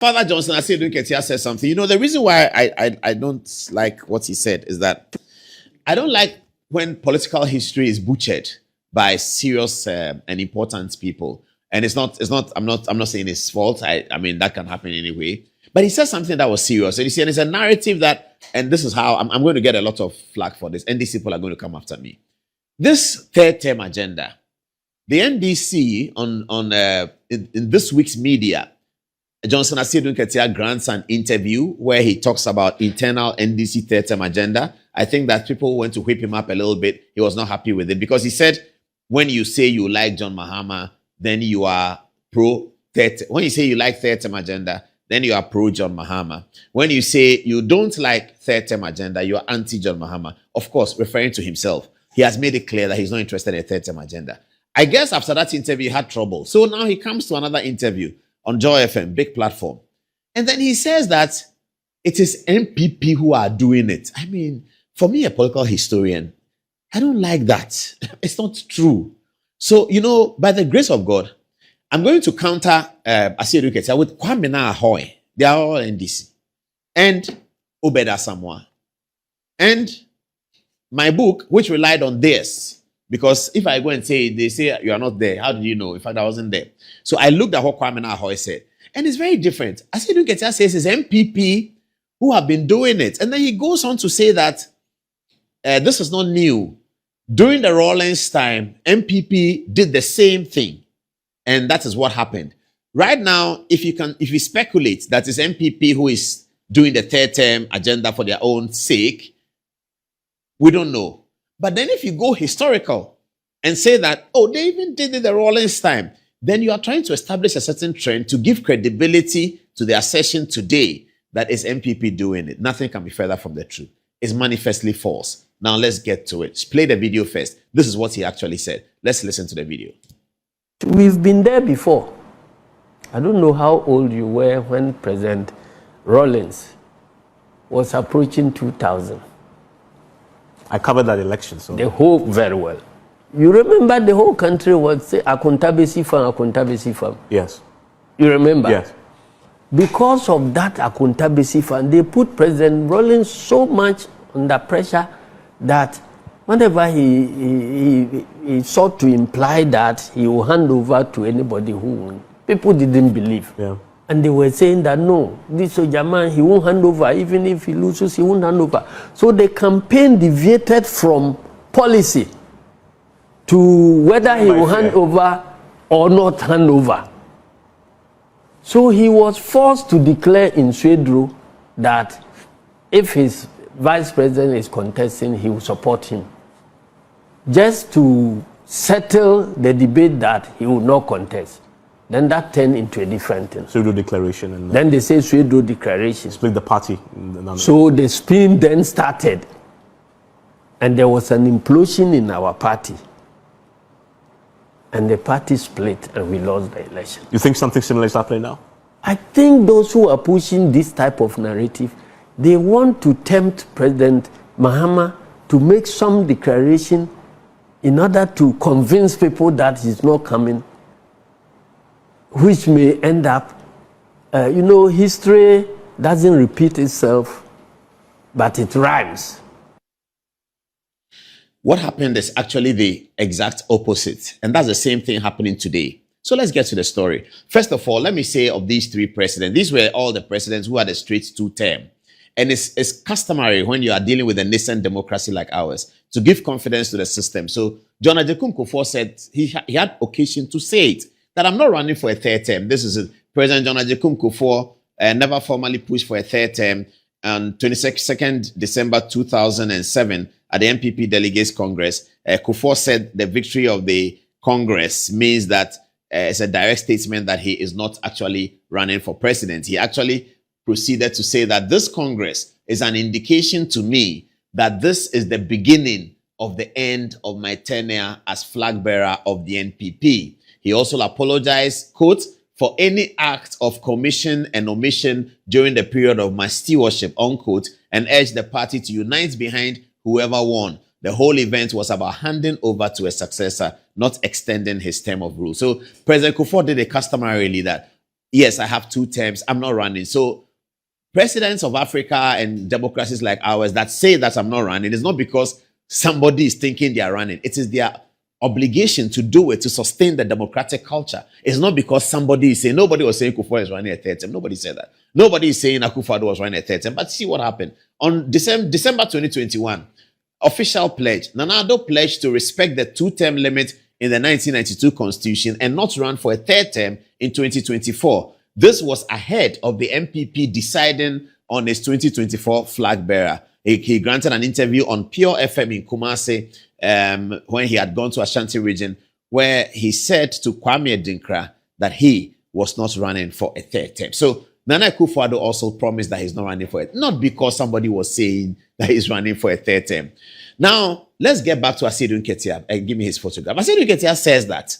Father Johnson, Asiedu Nketiah said something. You know, the reason why I don't like what he said is that I don't like when political history is butchered by serious and important people. And I'm not saying it's fault. I mean, that can happen anyway. But he said something that was serious. And he said, it's a narrative that, and this is how I'm going to get a lot of flack for this. NDC people are going to come after me. This third term agenda, the NDC in this week's media, Johnson Asiedu Nketiah grants an interview where he talks about internal NDC third term agenda. I think that people went to whip him up a little bit. He was not happy with it because he said, when you say you like John Mahama, then you are pro third. When you say you like third term agenda, then you are pro John Mahama. When you say you don't like third term agenda, you are anti John Mahama. Of course, referring to himself. He has made it clear that he's not interested in a third term agenda. I guess after that interview, he had trouble. So now he comes to another interview on Joy FM, big platform. And then he says that it is MPP who are doing it. I mean, for me, a political historian, I don't like that. It's not true. So, you know, by the grace of God, I'm going to counter Asiedu Nketiah with Kwame Ahwoi. They are all NDC. And Obeda Samoa. And my book, which relied on this, because if I go and say, they say you are not there, how did you know? In fact, I wasn't there. So I looked at what Kwame Ahwoi said. And it's very different. Asiedu Nketiah says it's MPP who have been doing it. And then he goes on to say that this is not new. During the Rawlings time, MPP did the same thing. And that is what happened. Right now, if you speculate that it's MPP who is doing the third term agenda for their own sake, we don't know. But then if you go historical and say that, oh, they even did it the Rawlings time, then you are trying to establish a certain trend to give credibility to the assertion today that it's MPP doing it. Nothing can be further from the truth. It's manifestly false. Now let's get to it. Play the video first. This is what he actually said. Let's listen to the video. We've been there before. I don't know how old you were when President Rawlings was approaching 2000. I covered that election, so. The whole, very well. You remember the whole country was say, Akontabesi farm. Yes. You remember? Yes. Because of that Akontabesi farm, they put President Rawlings so much under pressure that whenever he sought to imply that he will hand over to anybody who won, people didn't believe. Yeah. And they were saying that no, this soldier man, he won't hand over. Even if he loses, he won't hand over. So the campaign deviated from policy to whether he will hand over or not hand over. So he was forced to declare in Asiedu that if his vice president is contesting, he will support him. Just to settle the debate that he will not contest. Then that turned into a different thing. Pseudo declaration. And then they say pseudo declaration. Split the party. So the spin then started. And there was an implosion in our party. And the party split and we lost the election. You think something similar is happening now? I think those who are pushing this type of narrative, they want to tempt President Mahama to make some declaration in order to convince people that he's not coming, which may end up, history doesn't repeat itself, but it rhymes. What happened is actually the exact opposite. And that's the same thing happening today. So let's get to the story. First of all, let me say of these three presidents, these were all the presidents who had a straight two-term. And it's customary when you are dealing with a nascent democracy like ours to give confidence to the system. So John Ajekun Kufuor said he had occasion to say it, that I'm not running for a third term. This is it. President John Ajekun Kufuor never formally pushed for a third term. On 22nd December 2007, at the MPP Delegates Congress, Kufuor said the victory of the Congress means that it's a direct statement that he is not actually running for president. He actually proceeded to say that this Congress is an indication to me that this is the beginning of the end of my tenure as flag bearer of the NPP. He also apologized, quote, for any act of commission and omission during the period of my stewardship, unquote, and urged the party to unite behind whoever won. The whole event was about handing over to a successor, not extending his term of rule. So President Kufuor did a customarily that yes, I have 2 terms. I'm not running. So presidents of Africa and democracies like ours that say that I'm not running, it's not because somebody is thinking they are running. It is their obligation to do it to sustain the democratic culture. It's not because somebody is saying, nobody was saying Kufuor is running a 3rd term. Nobody said that. Nobody is saying Akufo-Addo was running a 3rd term. But see what happened. On December 2021, official pledge. Nana Addo pledged to respect the 2-term limit in the 1992 constitution and not run for a 3rd term in 2024. This was ahead of the MPP deciding on its 2024 flag bearer. He granted an interview on Pure FM in Kumasi when he had gone to Ashanti region, where he said to Kwame Adinkra that he was not running for a 3rd term. So Nana Akufo-Addo also promised that he's not running for it, not because somebody was saying that he's running for a 3rd term. Now, let's get back to Asiedu Nketiah. Give me his photograph. Asiedu Nketiah says that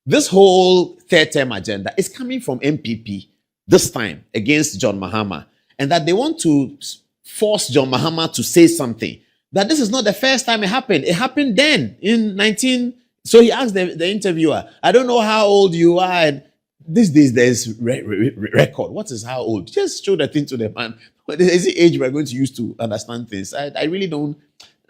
this whole 3rd term agenda is coming from MPP this time against John Mahama, and that they want to force John Mahama to say something. That this is not the first time it happened. It happened then in 19. So he asked the interviewer, I don't know how old you are. And these days there's record. What is how old? Just show the thing to the man. What is the age we're going to use to understand things? I really don't.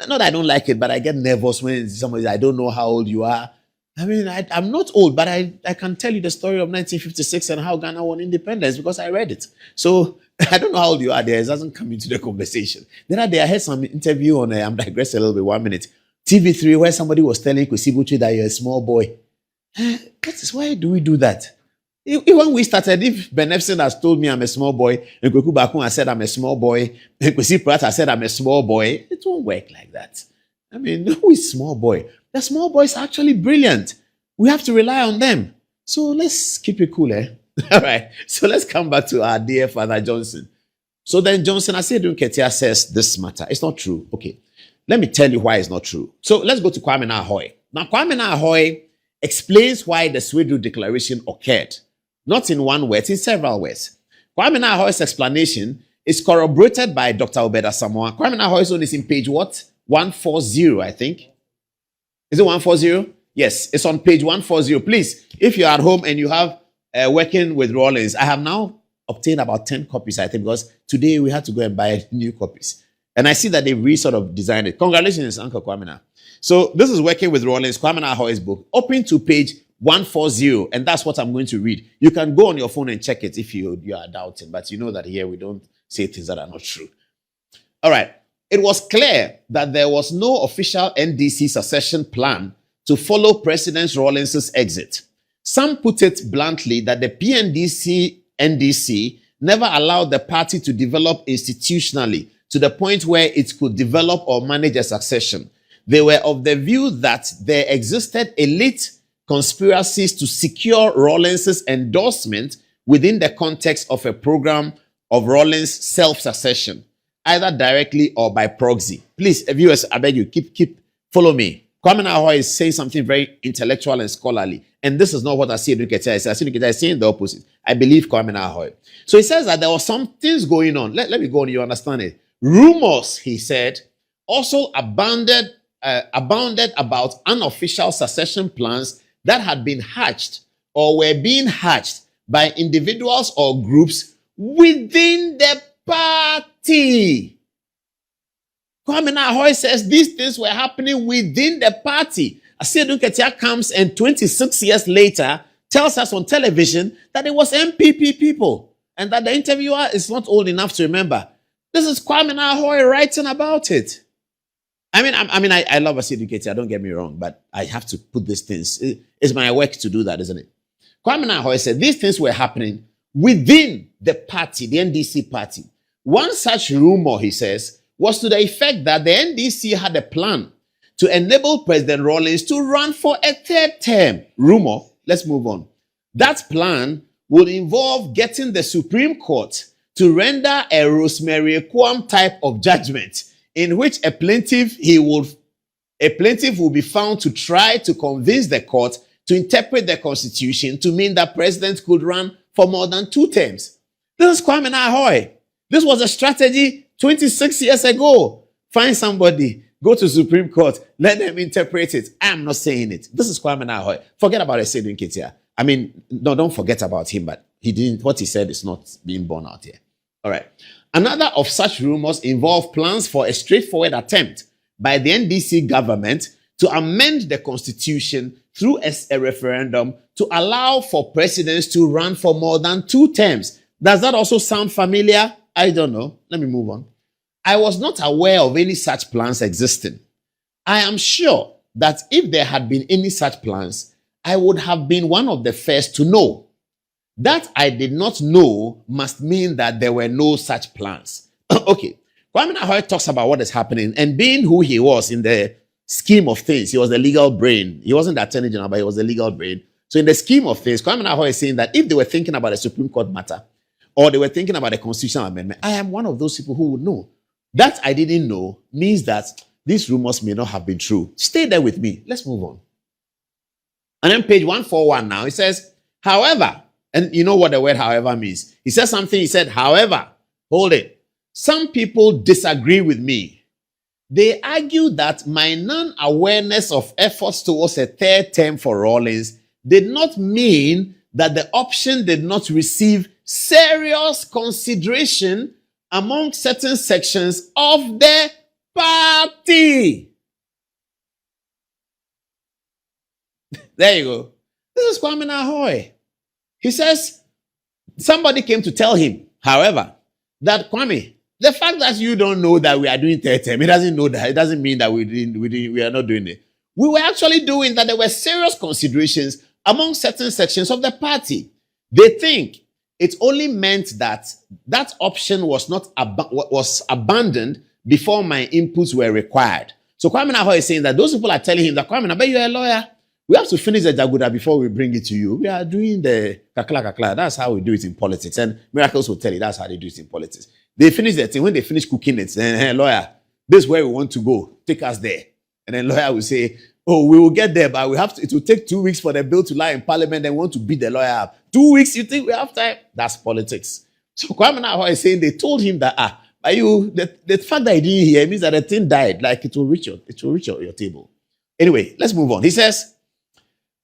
Not that I don't like it, but I get nervous when somebody, I don't know how old you are. I mean, I'm not old, but I can tell you the story of 1956 and how Ghana won independence because I read it. So I don't know how old you are there. It doesn't come into the conversation. Then I heard some interview on, I'm digressing a little bit, 1 minute. TV3, where somebody was telling Kwesi Butchie that you're a small boy. Why do we do that? When we started, if Ben Epson has told me I'm a small boy, and Kweku Bakun has said I'm a small boy, and Kwesi Pratt has said I'm a small boy, it won't work like that. I mean, who is small boy? The small boys are actually brilliant. We have to rely on them. So let's keep it cool, eh? All right. So let's come back to our dear Father Johnson. So then Johnson Asiedu Nketiah says this matter. It's not true. Okay. Let me tell you why it's not true. So let's go to Kwame Ahwoi. Now, Kwame Ahwoi explains why the Asiedu declaration occurred. Not in one word, in several words. Kwame Ahwoi's explanation is corroborated by Dr. Obeda Samoa. Kwame Ahwoi's own is in page what? 140, I think. Is it 140? Yes, it's on page 140. Please, if you're at home and you have working with Rawlings, I have now obtained about 10 copies, I think, because today we had to go and buy new copies. And I see that they've sort of designed it. Congratulations, Uncle Kwame. So this is working with Rawlings, Kwame Ahwoi's book. Open to page 140, and that's what I'm going to read. You can go on your phone and check it if you are doubting, but you know that here we don't say things that are not true. All right. It was clear that there was no official NDC succession plan to follow President Rawlings' exit. Some put it bluntly that the PNDC-NDC never allowed the party to develop institutionally to the point where it could develop or manage a succession. They were of the view that there existed elite conspiracies to secure Rawlings' endorsement within the context of a program of Rawlings' self-succession, either directly or by proxy. Please, viewers, I beg you, keep follow me. Kwame Ahwoi is saying something very intellectual and scholarly, and this is not what Asiedu Nketiah is. Asiedu Nketiah is saying the opposite. I believe Kwame Ahwoi. So he says that there was some things going on. Let me go on, you understand it. Rumors, he said, also abounded about unofficial succession plans that had been hatched or were being hatched by individuals or groups within the party. Kwame Ahwoi says these things were happening within the party. Asiedu Nketiah comes and 26 years later tells us on television that it was MPP people and that the interviewer is not old enough to remember. This is Kwame Ahwoi writing about it. I love Asiedu Nketiah, don't get me wrong, but I have to put these things. It's my work to do that, isn't it? Kwame Ahwoi said these things were happening within the party, the NDC party. One such rumor, he says, was to the effect that the NDC had a plan to enable President Rawlings to run for a 3rd term. Rumor, let's move on. That plan would involve getting the Supreme Court to render a Rosemary Kwam type of judgment in which a plaintiff will be found to try to convince the court to interpret the Constitution to mean that president could run for more than 2 terms. This is Kwame Ahwoi. This was a strategy 26 years ago. Find somebody, go to Supreme Court, let them interpret it. I'm not saying it. This is Kwame Ahwoi. Forget about Asiedu Nketiah. No, don't forget about him, but he didn't. What he said is not being borne out here. All right. Another of such rumors involved plans for a straightforward attempt by the NDC government to amend the constitution through a referendum to allow for presidents to run for more than 2 terms. Does that also sound familiar? I don't know. Let me move on. I was not aware of any such plans existing. I am sure that if there had been any such plans, I would have been one of the first to know. That I did not know must mean that there were no such plans. Okay. Kwame Ahwoi talks about what is happening, and being who he was in the scheme of things, he was the legal brain. He wasn't the attorney general, but he was the legal brain. So in the scheme of things, Kwame Ahwoi is saying that if they were thinking about a Supreme Court matter, or they were thinking about a constitutional amendment, I am one of those people who would know. That I didn't know means that these rumors may not have been true. Stay there with me. Let's move on. And then page 141 now, it says, however, and you know what the word however means. He says something, he said, however, hold it. Some people disagree with me. They argue that my non-awareness of efforts towards a 3rd term for Rawlings did not mean that the option did not receive serious consideration among certain sections of the party. There you go. This is Kwame Ahwoi. He says somebody came to tell him, however, that Kwame, the fact that you don't know that we are doing 3rd term, it doesn't mean that we are not doing it. We were actually doing that. There were serious considerations among certain sections of the party. They think it only meant that that option was not was abandoned before my inputs were required. So Kwame Ahwoi is saying that those people are telling him that, Kwame, I bet you're a lawyer. We have to finish the Jaguda before we bring it to you. We are doing the kakla. That's how we do it in politics. And Miracles will tell you that's how they do it in politics. They finish the thing. When they finish cooking it, then, hey, lawyer, this is where we want to go. Take us there. And then lawyer will say, oh, we will get there, but it will take 2 weeks for the bill to lie in parliament and want to beat the lawyer up. 2 weeks, you think we have time? That's politics. So Kwame Ahwoi is saying they told him that, the fact that he didn't hear means that the thing died. Like it will reach your table. Anyway, let's move on. He says,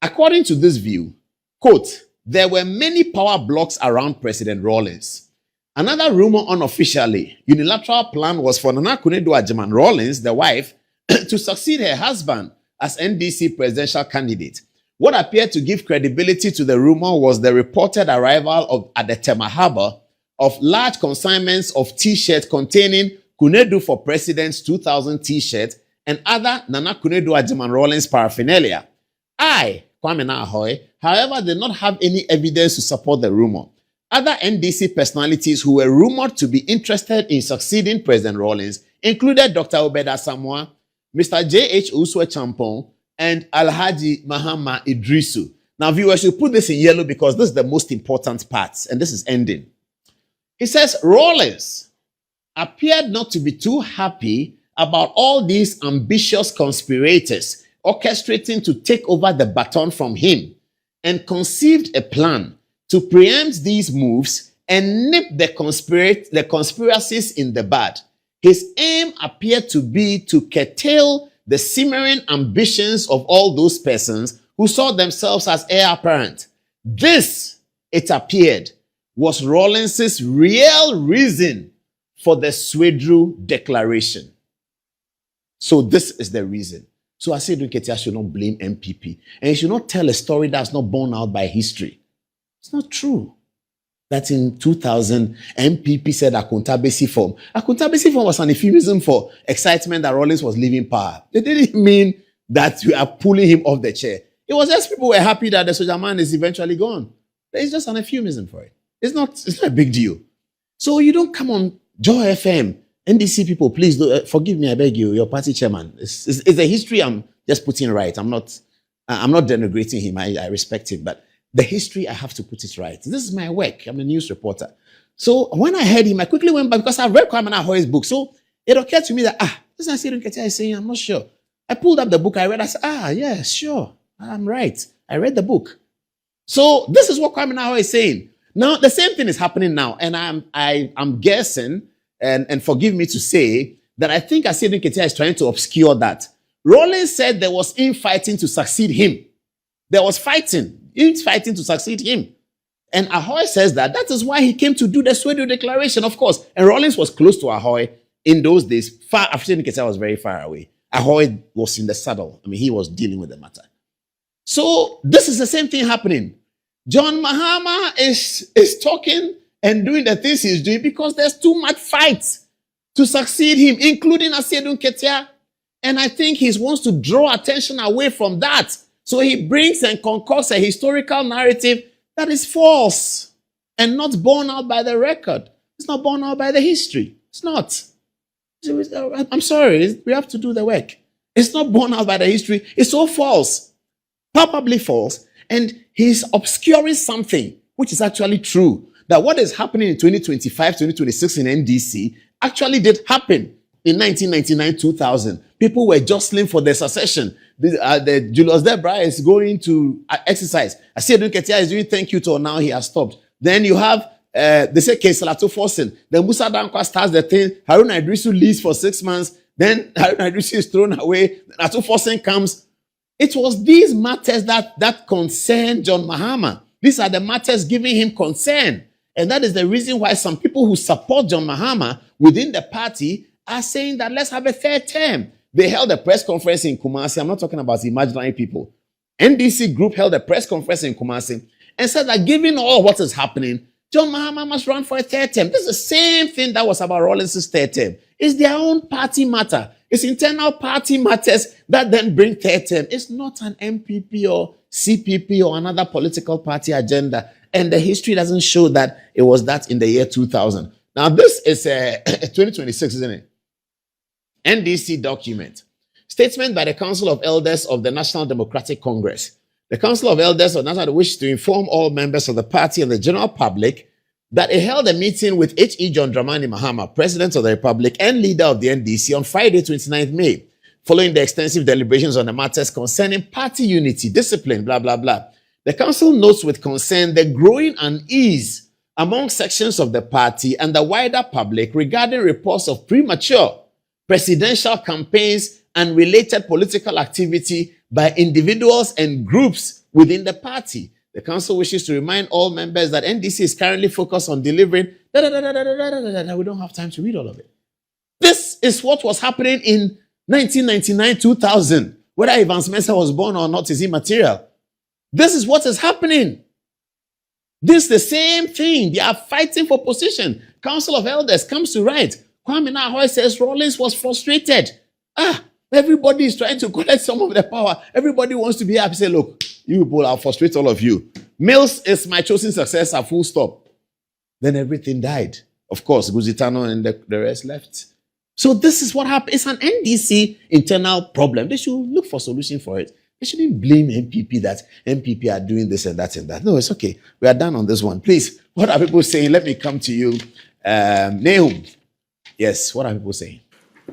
according to this view, quote, there were many power blocks around President Rawlings. Another rumor unofficially, unilateral plan was for Nana Akufo-Addo Rawlings, the wife, to succeed her husband as NDC presidential candidate. What appeared to give credibility to the rumor was the reported arrival at the Tema Harbor of large consignments of T-shirts containing Kunedu for President's 2000 T-shirts and other Nana Akufo-Addo Rawlings paraphernalia. I, Kwame Ahwoi, however, did not have any evidence to support the rumor. Other NDC personalities who were rumored to be interested in succeeding President Rawlings included Dr. Obeda Samoa, Mr. J.H. Uswe Champon, and Alhaji Mahama Idrisu. Now, viewers, you put this in yellow because this is the most important part, and this is ending. He says, Rawlings appeared not to be too happy about all these ambitious conspirators orchestrating to take over the baton from him and conceived a plan to preempt these moves and nip the conspiracies in the bud. His aim appeared to be to curtail the simmering ambitions of all those persons who saw themselves as heir apparent. This, it appeared, was Rawlings's real reason for the Swedru Declaration. So this is the reason. So Asiedu Nketiah should not blame MPP. And he should not tell a story that's not borne out by history. It's not true that in 2000, MPP said Akuntabesi form. Akuntabesi form was an euphemism for excitement that Rawlings was leaving power. It didn't mean that we are pulling him off the chair. It was just people were happy that the soldier man is eventually gone. It's just an euphemism for it. It's not a big deal. So you don't come on Joy FM. NDC people, please forgive me, I beg you, your party chairman. It's a history I'm just putting right. I'm not denigrating him. I respect him, but the history, I have to put it right. This is my work. I'm a news reporter. So when I heard him, I quickly went back because I've read Kwame Ahwoi's book. So it occurred to me that, this is Asiedu Nketiah is saying, I'm not sure. I pulled up the book I read. I said, yeah, sure. I'm right. I read the book. So this is what Kwame Ahwoi is saying. Now, the same thing is happening now. And I'm guessing, and forgive me to say, that I think Asiedu Nketiah is trying to obscure that. Rawlings said there was infighting to succeed him. There was fighting. He's fighting to succeed him. And Ahwoi says that is why he came to do the Asiedu declaration, of course. And Rawlings was close to Ahwoi in those days. Far after Nketiah was very far away. Ahwoi was in the saddle. I mean, he was dealing with the matter. So this is the same thing happening. John Mahama is talking and doing the things he's doing because there's too much fight to succeed him, including Asiedu Nketiah. And I think he wants to draw attention away from that. So he brings and concocts a historical narrative that is false and not borne out by the record. It's not borne out by the history. It's not. I'm sorry, we have to do the work. It's not borne out by the history. It's so false, palpably false, and he's obscuring something which is actually true. That what is happening in 2025, 2026 in NDC actually did happen in 1999, 2000. People were jostling for their succession. The Julius Debra is going to exercise. Asiedu Nketiah is doing thank you to, now he has stopped. Then you have, they say Keisalato Forsen. Then Musa Dankwa starts the thing. Harun Idrisu leaves for 6 months. Then Harun Idrisu is thrown away. Ato Forsen comes. It was these matters that concern John Mahama. These are the matters giving him concern. And that is the reason why some people who support John Mahama within the party are saying that let's have a third term. They held a press conference in Kumasi. I'm not talking about imaginary people. NDC group held a press conference in Kumasi and said that given all what is happening, John Mahama must run for a third term. This is the same thing that was about Rawlings' third term. It's their own party matter. It's internal party matters that then bring third term. It's not an MPP or CPP or another political party agenda. And the history doesn't show that it was that in the year 2000. Now, this is 2026, isn't it? NDC document. Statement by the Council of Elders of the National Democratic Congress. The Council of Elders of National wishes to inform all members of the party and the general public that it held a meeting with H.E. John Dramani Mahama, President of the Republic and leader of the NDC, on Friday, 29th May, following the extensive deliberations on the matters concerning party unity, discipline, blah, blah, blah. The council notes with concern the growing unease among sections of the party and the wider public regarding reports of premature presidential campaigns and related political activity by individuals and groups within the party. The council wishes to remind all members that NDC is currently focused on delivering. We don't have time to read all of it. This is what was happening in 1999-2000. Whether Evans Mensah was born or not is immaterial. This is what is happening. This is the same thing. They are fighting for position. Council of Elders comes to write. Kwame Ahwoi says Rawlings was frustrated. Everybody is trying to collect some of the power. Everybody wants to be happy. Say, look, you people, I'll frustrate all of you. Mills is my chosen successor, full stop. Then everything died. Of course, Guzitano and the rest left. So this is what happened. It's an NDC internal problem. They should look for solution for it. They shouldn't blame MPP that MPP are doing this and that and that. No, it's okay. We are done on this one. Please, what are people saying? Let me come to you. Nahum. Yes, what are people saying?